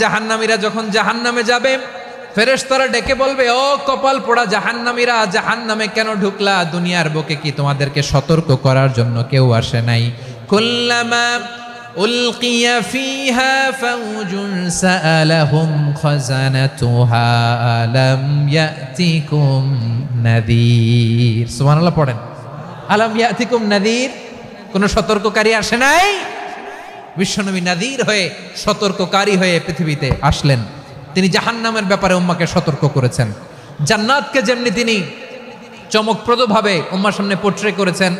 জাহান্নামীরা যখন জাহান্নামে যাবে, ফেরেশতারা ডেকে বলবে, ও কপাল পোড়া জাহান্নামীরা, জাহান্নামে কেন ঢুকলা? দুনিয়ার বুকে কি তোমাদেরকে সতর্ক করার জন্য কেউ আসে নাই? কুল্লামা উলকিয়া ফিহা ফাউজুন সাআলাহুম খাজানাতুহা আলাম ইয়াতিকুম নাযীর। সুবহানাল্লাহ পড়েন। আলাম ইয়াতিকুম নাযীর, কোন সতর্ককারী আসে নাই? বিশ্বনবী নাযীর হয়ে, সতর্ককারী হয়ে পৃথিবীতে আসলেন। তিনি জাহান্নামের ব্যাপারে উম্মাকে সতর্ক করেছেন। জান্নাতকে যেমনি তিনি চমকপ্রদভাবে উম্মার সামনে পোট্রে করেছেন,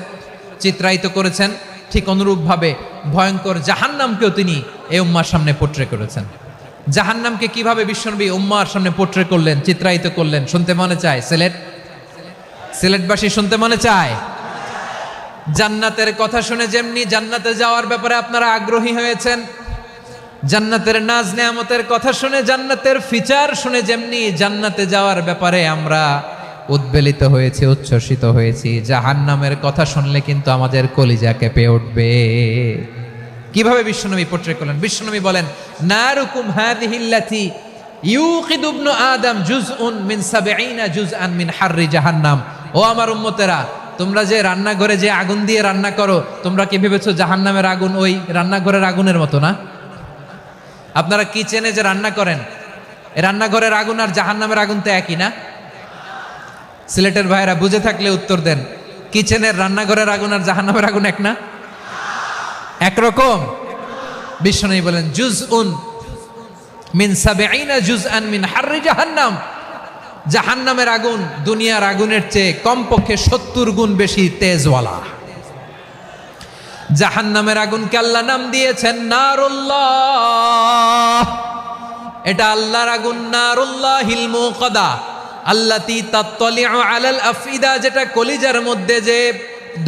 চিত্রায়িত করেছেন, ঠিক অনুরূপভাবে ভয়ঙ্কর জাহান্নামকেও তিনি এই উম্মার সামনে পোট্রে করেছেন। জাহান্নামকে কিভাবে বিশ্বনবী উম্মার সামনে পোট্রে করলেন, চিত্রায়িত করলেন, শুনতে মনে চায়? সিলেটবাসী শুনতে মনে চায়? জান্নাতের কথা শুনে যেমনি জান্নাতে যাওয়ার ব্যাপারে আপনারা আগ্রহী হয়েছেন, জান্নাতের নাজ নেয়ামতের কথা শুনে, জান্নাতের ফিচার শুনে যেমনি জান্নাতে যাওয়ার ব্যাপারে আমরা উদ্বেলিত হয়েছি, উচ্ছ্বসিত হয়েছি, জাহান্নামের কথা শুনলে কিন্তু আমাদের কলিজা কেঁপে উঠবে। কিভাবে বিশ্বনবী পোট্রে করলেন? বিশ্বনবী বলেন, নারুকুম হাযিহিল্লাতী ইউকিদু ইবনু আদম জুজউন মিন ৭০ জুজআন মিন হাররি জাহান্নাম। ও আমার উম্মতেরা, তোমরা যে রান্নাঘরে যে আগুন দিয়ে রান্না করো, তোমরা কি ভেবেছো জাহান্নামের আগুন ওই রান্নাঘরের আগুনের মতো না? আপনারা কিচেনে যে রান্না করেন, রান্নাঘরের আগুন আর জাহান্নামের আগুন তো একই না? সিলেটের ভাইয়েরা বুঝে থাকলে উত্তর দেন। কিচেনের রান্নাঘরের আগুন আর জাহান্নামের আগুন এক না? একরকম? বিশ্বনবী বলেন, জুজউন মিন ৭০ জুজআন মিন হাররি জাহান্নাম। জাহান্নামের আগুন দুনিয়ার আগুনের চেয়ে কমপক্ষে ৭০ গুণ বেশি তেজওয়ালা। জাহান্নামের আগুনকে আল্লাহ নাম দিয়েছেন নারুল্লাহ। এটা আল্লাহর আগুন, নারুল্লাহিল মুকাদা আল্লাতী তাত্তালিউ আলাল আফইদা, যেটা কলিজার মধ্যে যে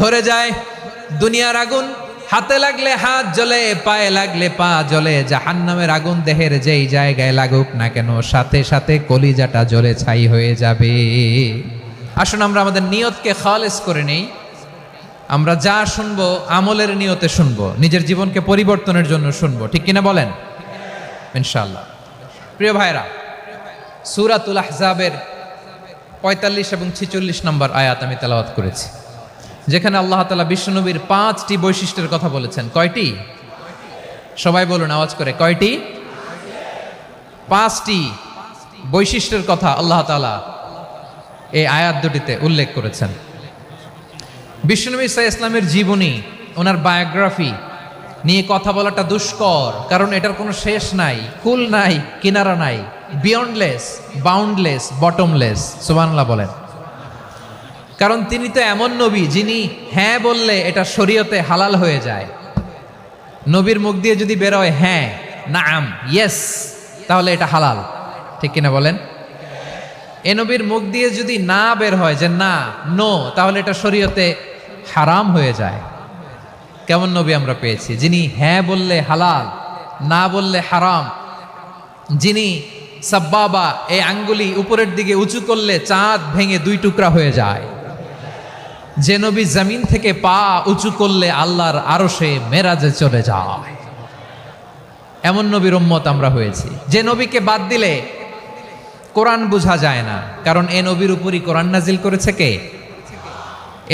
ধরে যায়। দুনিয়ার আগুন হাতে লাগলে হাত জ্বলে, পায়ে লাগলে পা জ্বলে। জাহান্নামের আগুন দেহের যেই জায়গায় লাগুক না কেন, সাথে সাথে কলিজাটা জ্বলে ছাই হয়ে যাবে। আসুন আমরা আমাদের নিয়তকে খালেস করে নেই। আমরা যা শুনবো আমলের নিয়তে শুনবো, নিজের জীবনকে পরিবর্তনের জন্য শুনবো, ঠিক কিনা বলেন? ইনশাআল্লাহ। প্রিয় ভাইরা, সূরাতুল আহজাবের ৪৫ এবং ৪৬ নম্বর আয়াত আমি তেলাওয়াত করেছি, যেখানে আল্লাহ তাআলা বিশ্বনবীর ৫টি বৈশিষ্ট্যের কথা বলেছেন। কয়টি? সবাই বলুন আওয়াজ করে, কয়টি? ৫টি বৈশিষ্ট্যের কথা আল্লাহ তাআলা এই আয়াত দুটিতে উল্লেখ করেছেন। বিশ্বনবী সাল্লাল্লাহু আলাইহি ওয়াসাল্লামের জীবনী, ওনার বায়োগ্রাফি নিয়ে কথা বলাটা দুষ্কর, কারণ এটার কোনো শেষ নাই, কুল নাই, কিনারা নাই, বিয়ন্ডলেস, বাউন্ডলেস, বটমলেস। সুবহানাল্লাহ বলেন। কারণ তিনি তো এমন নবী যিনি হ্যাঁ বললে এটা শরীয়তে হালাল হয়ে যায়। নবীর মুখ দিয়ে যদি বেরোয় হ্যাঁ, নাম, ইয়েস, তাহলে এটা হালাল, ঠিক কিনা বলেন? এ নবীর মুখ দিয়ে যদি না বের হয় যে না, নো, তাহলে এটা শরীয়তে হারাম হয়ে যায়। কেমন নবী আমরা পেয়েছি, যিনি হ্যাঁ বললে হালাল, না বললে হারাম, যিনি সাব্বাবা, এই আঙ্গুলি উপরের দিকে উঁচু করলে চাঁদ ভেঙে 2 টুকরা হয়ে যায়, যে নবী জমিন থেকে পা উঁচু করলে আল্লাহর আরশে মেরাজে চলে যায়। এমন নবীর উম্মত আমরা হয়েছি। যে নবীকে বাদ দিলে কোরআন বোঝা যায় না, কারণ এ নবীর উপরই কোরআন নাজিল করেছে কে?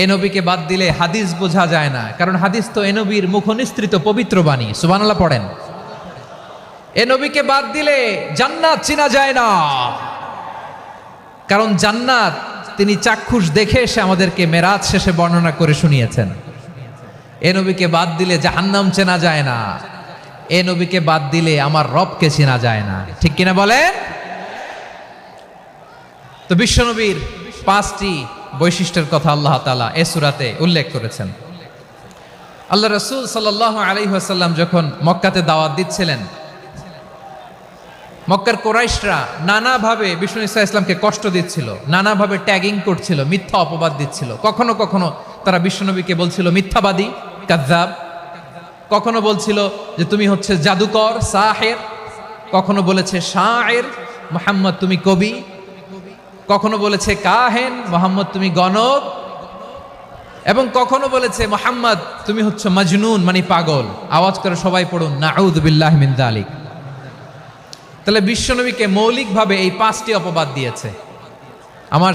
এ নবীকে বাদ দিলে হাদিস বোঝা যায় না, কারণ হাদিস তো এ নবীর মুখনিসৃত পবিত্র বাণী। সুবহানাল্লাহ পড়েন। এ নবীকে বাদ দিলে জান্নাত চিনা যায় না, কারণ জান্নাত তিনি চাক্ষুষ দেখে এসে আমাদেরকে মেরাজ শেষে বর্ণনা করে শুনিয়েছেন। এ নবীকে বাদ দিলে জাহান্নাম চেনা যায় না, এ নবীকে বাদ দিলে আমার রবকে চেনা যায় না, ঠিক কিনা বলেন? তো বিশ্বনবীর 5টি বৈশিষ্ট্যের কথা আল্লাহ তাআলা এই সূরাতে উল্লেখ করেছেন। আল্লাহ রাসূল সাল্লাল্লাহু আলাইহি ওয়াসাল্লাম যখন মক্কাতে দাওয়াত দিচ্ছিলেন, মক্কার কুরাইশরা নানাভাবে বিষ্ণু ঈসা ইসলামকে কষ্ট দিচ্ছিল, নানাভাবে ট্যাগিং করছিল, মিথ্যা অপবাদ দিচ্ছিল। কখনো কখনো তারা বিশ্বনবীকে বলছিল মিথ্যাবাদী, কাযযাব। কখনো বলছিল যে তুমি হচ্ছে জাদুকর, সাহের। কখনো বলেছে শায়ের, মুহাম্মদ তুমি কবি। কখনো বলেছে কাহেন, মুহাম্মদ তুমি গণক। এবং কখনো বলেছে মুহাম্মদ তুমি হচ্ছে মাজনুন, মানে পাগল। আওয়াজ করে সবাই পড়ুন, নাউযু বিল্লাহি মিন যালিক। তাহলে বিশ্বনবীকে মৌলিকভাবে এই 5টি অপবাদ দিয়েছে। আমার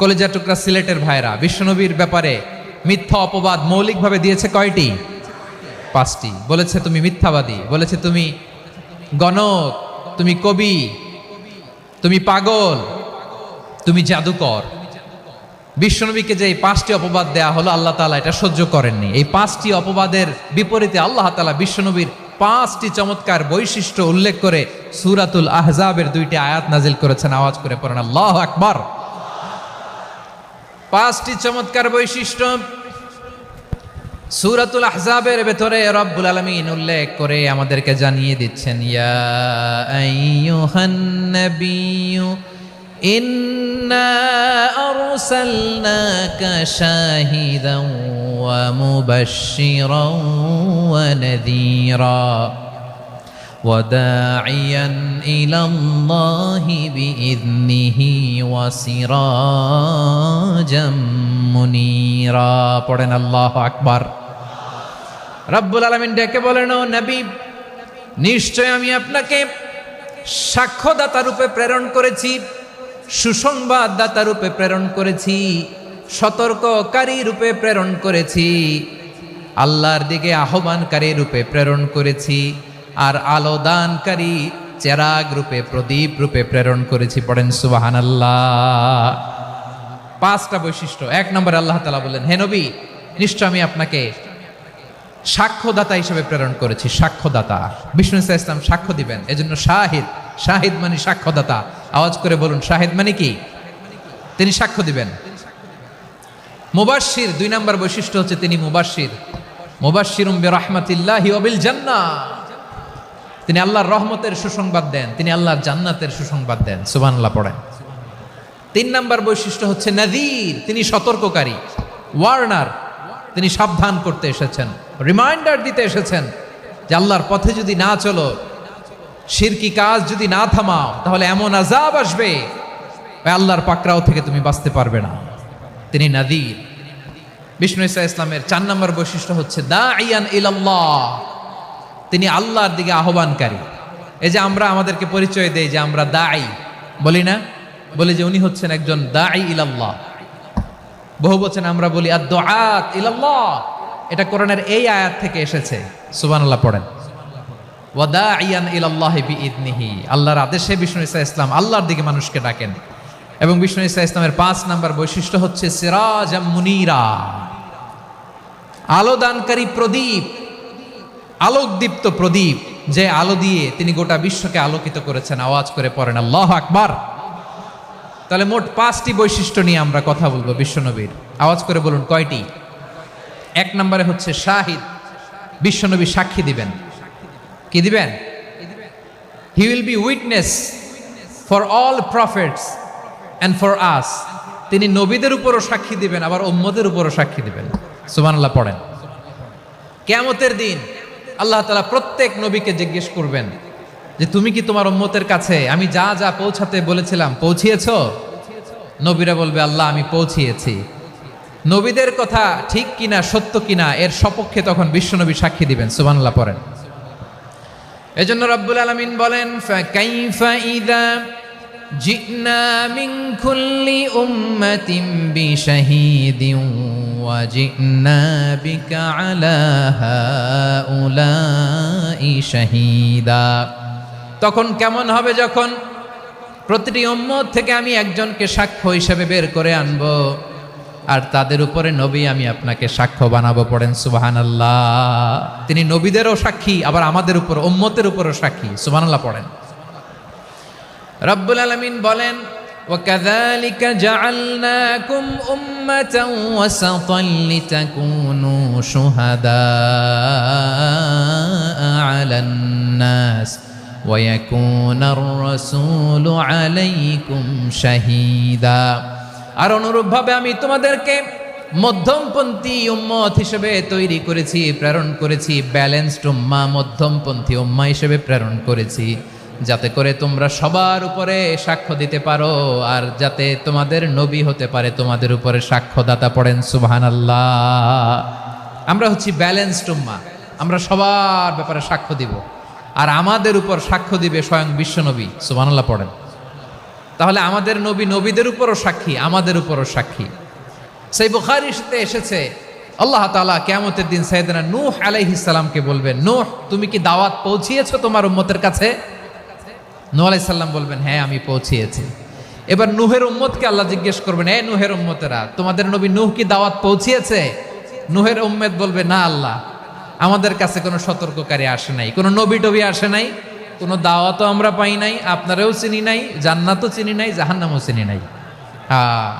কলেজা টুকরা সিলেটের ভাইরা, বিশ্বনবীর ব্যাপারে মিথ্যা অপবাদ মৌলিকভাবে দিয়েছে কয়টি? 5টি। বলেছে তুমি মিথ্যাবাদী, বলেছে তুমি গণক, তুমি কবি, তুমি পাগল, তুমি জাদুকর। বিশ্বনবীকে যে এই 5টি অপবাদ দেয়া হলো, আল্লাহ তাআলা এটা সহ্য করেননি। এই 5টি অপবাদের বিপরীতে আল্লাহ তাআলা বিশ্বনবীর 5টি চমৎকার বৈশিষ্ট্য উল্লেখ করে সূরাতুল আহজাবের 2টি আয়াত নাজিল করেছেন। আওয়াজ করে পড়েন আল্লাহু আকবার। 5টি চমৎকার বৈশিষ্ট্য সূরাতুল আহজাবের ভেতরে রব্বুল আলামিন উল্লেখ করে আমাদেরকে জানিয়ে দিচ্ছেন, ইয়া আইয়ুহান নাবিয়্যু ইন্না আরসালনাকা শাহিদান ওয়া মুবাশশিরান ওয়া নাযীরা ওয়া দাঈয়ান ইলাল্লাহি বিইذনিহি ওয়া সিরাজাম মুনীরা। পড়েন আল্লাহু আকবার। রব্বুল আলামিন ডেকে বলেন, ও নবী, নিশ্চয় আমি আপনাকে সাক্ষ্যদাতা রূপে প্রেরণ করেছি, সুসংবাদদাতা রূপে প্রেরণ করেছি, সতর্ককারী রূপে প্রেরণ করেছি, আল্লাহর দিকে আহ্বানকারী রূপে প্রেরণ করেছি, আর আলো দানকারী চেরাগ রূপে, প্রদীপ রূপে প্রেরণ করেছি। পড়েন সুবহানাল্লাহ। 5টা বৈশিষ্ট্য। 1 নম্বরে আল্লাহ তাআলা বললেন, হে নবী, নিশ্চয় আমি আপনাকে সাক্ষ্যদাতা হিসেবে প্রেরণ করেছি। সাক্ষ্যদাতা, বিষ্ণু ইসা ইসলাম সাক্ষ্য দিবেন, এজন্য শাহিদ। শাহিদ মানে সাক্ষ্যদাতা। আওয়াজ করে বলুন, শাহিদ মানে কি? তিনি সাক্ষ্য দিবেন। মুবাশশির, 2 নম্বর বৈশিষ্ট্য হচ্ছে তিনি মুবাশশির। মুবাশশিরুম বিরাহমাতিল্লাহি ওয়া বিল জান্নাহ। তিনি আল্লাহর রহমতের সুসংবাদ দেন, তিনি আল্লাহর জান্নাতের সুসংবাদ দেন। সুবহানাল্লাহ পড়েন। 3 নম্বর বৈশিষ্ট্য হচ্ছে নাযীর, তিনি সতর্ককারী, ওয়ার্নার। তিনি সাবধান করতে এসেছেন, রিমাইন্ডার দিতে এসেছেন যে আল্লাহর পথে যদি না চলো, শিরকি কাজ যদি না থামাও, তাহলে এমন আযাব আসবে আল্লাহর পাকড়াও থেকে তুমি বাঁচতে পারবে না। তিনি নাযীর। বিষ্ণু ইসা ইসলামের 4 নম্বর বৈশিষ্ট্য হচ্ছে দাঈয়ান ইলাল্লাহ, তিনি আল্লাহর দিকে আহ্বানকারী। এই যে আমরা আমাদেরকে পরিচয় দেই যে আমরা দাঈ, বলি না? বলি যে উনি হচ্ছেন একজন দাঈ ইলাল্লাহ। বহু বচন আমরা বলি আদ-দুআত ইলাল্লাহ। এটা কোরআনের এই আয়াত থেকে এসেছে। সুবহানাল্লাহ পড়েন। ওয়া দাঈয়ান ইলাল্লাহি বিইذনিহি, আল্লাহর আদেশে বিষ্ণু ইসা ইসলাম আল্লাহর দিকে মানুষকে ডাকেন। এবং বিষ্ণু ইসা ইসলামের 5 নম্বর বৈশিষ্ট্য হচ্ছে সিরাজাম মুনীরা, আলো দানকারী প্রদীপ, আলোকদীপ্ত প্রদীপ, যে আলো দিয়ে তিনি গোটা বিশ্বকে আলোকিত করেছেন। আওয়াজ করে পড়েন আল্লাহু আকবার। তাহলে মোট 5টি বৈশিষ্ট্য নিয়ে আমরা কথা বলবো বিশ্বনবীর। আওয়াজ করে বলুন কয়টি? 1 নম্বরে হচ্ছে শাহিদ, বিশ্বনবী সাক্ষী দিবেন। কি দিবেন? He will be witness for all prophets and for us. তিনি নবীদের উপরও সাক্ষী দিবেন, আবার উম্মতের উপরও সাক্ষী দিবেন। সুবহানাল্লাহ পড়েন। কিয়ামতের দিন আল্লাহ তাআলা প্রত্যেক নবীকে জিজ্ঞেস করবেন যে তুমি কি তোমার উম্মতের কাছে আমি যা যা পৌঁছাতে বলেছিলাম পৌঁছিয়েছো? নবীরা বলবে, আল্লাহ আমি পৌঁছিয়েছি। নবীদের কথা ঠিক কিনা, সত্য কিনা, এর সপক্ষে তখন বিশ্বনবী সাক্ষী দিবেন। সুবহানাল্লাহ পড়েন। এজন্য রব্বুল আলামিন বলেন, ফাকাইফা ইযা জিনা মিন কুল্লি উম্মাতিন বিশাহীদিন ওয়া জিনা বিকা আলা হাউলাই শাহীদা। তখন কেমন হবে যখন প্রতিটি উম্মত থেকে আমি একজনকে সাক্ষ্য হিসেবে বের করে আনবো, আর তাদের উপরে নবী আমি আপনাকে সাক্ষ্য বানাবো। পড়েন সুবহানাল্লাহ। তিনি নবীদেরও সাক্ষী, আবার আমাদের উপর উম্মতের উপরও সাক্ষী। সুবহানাল্লাহ পড়েন। রব্বুল আলামিন বলেন, وَكَذَلِكَ جَعَلْنَاكُمْ أُمَّةً وَسَطًا لِتَكُونُوا شُهَدَاءَ عَلَى النَّاسِ وَيَكُونَ الرَّسُولُ عَلَيْكُمْ شَهِيدًا। আর অনুরূপভাবে আমি তোমাদেরকে মধ্যমপন্থী উম্মত হিসেবে তৈরি করেছি, প্রেরণ করেছি। ব্যালেন্সড উম্মাহ, মধ্যমপন্থী উম্মাহ হিসেবে প্রেরণ করেছি, যাতে করে তোমরা সবার উপরে সাক্ষ্য দিতে পারো, আর যাতে তোমাদের নবী হতে পারে তোমাদের উপরে সাক্ষ্যদাতা। পড়েন সুবহানাল্লাহ। আমরা হচ্ছি ব্যালেন্সড উম্মাহ, আমরা সবার ব্যাপারে সাক্ষ্য দিব। আর আমাদের উপর সাক্ষ্য দিবে স্বয়ং বিশ্বনবী। সুবহানাল্লাহ পড়েন। তাহলে আমাদের নবী নবীদের উপরও সাক্ষী, আমাদের উপরও সাক্ষী। সেই বুখারীতে এসেছে আল্লাহ তাআলা কিয়ামতের দিন সাইয়েদনা নূহ আলাইহিস সালামকে বলবেন, নূহ তুমি কি দাওয়াত পৌঁছিয়েছো তোমার উম্মতের কাছে? নূহ আলাইহিস সালাম বলবেন, হ্যাঁ আমি পৌঁছিয়েছি। এবার নূহের উম্মতকে আল্লাহ জিজ্ঞেস করবেন, এ নূহের উম্মতেরা, তোমাদের নবী নূহ কি দাওয়াত পৌঁছিয়েছে? নূহের উম্মত বলবে, না আল্লাহ, আমাদের কাছে কোনো সতর্ককারী আসে নাই, কোনো নবী টবি আসে নাই, কোনো দাওয়াতও আমরা পাই নাই, আপনারাও চিনি নাই, জান্নাতও চিনি নাই, জাহান্নামও চিনি নাই।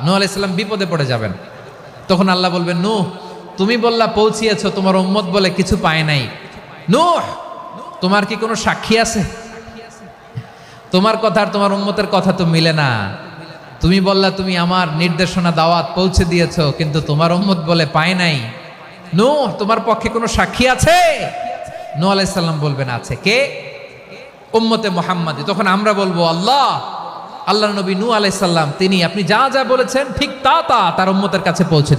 নূহ আলাইহিস সালাম বিপদে পড়ে যাবেন। তখন আল্লাহ বলবেন, নূহ তুমি বললা পৌঁছিয়েছো, তোমার উম্মত বলে কিছু পায় নাই। নূহ তোমার কি কোনো সাক্ষী আছে? তোমার কথা আর তোমার উম্মতের কথা তো মিলে না। তুমি বললা তুমি আমার নির্দেশনা দাওয়াত পৌঁছে দিয়েছো, কিন্তু তোমার উম্মত বলে পায় নাই। নূহ তোমার পক্ষে কোনো সাক্ষী আছে? নূহ আলাইহিস সালাম বলবেন, আছে। কে? উম্মতে মুহাম্মাদি। তখন আমরা বলবো, আল্লাহ নবী নূহ আলাইহিস সালাম তিনি আপনি যা যা বলেছেন ঠিক তা তার উম্মতের কাছে পৌঁছে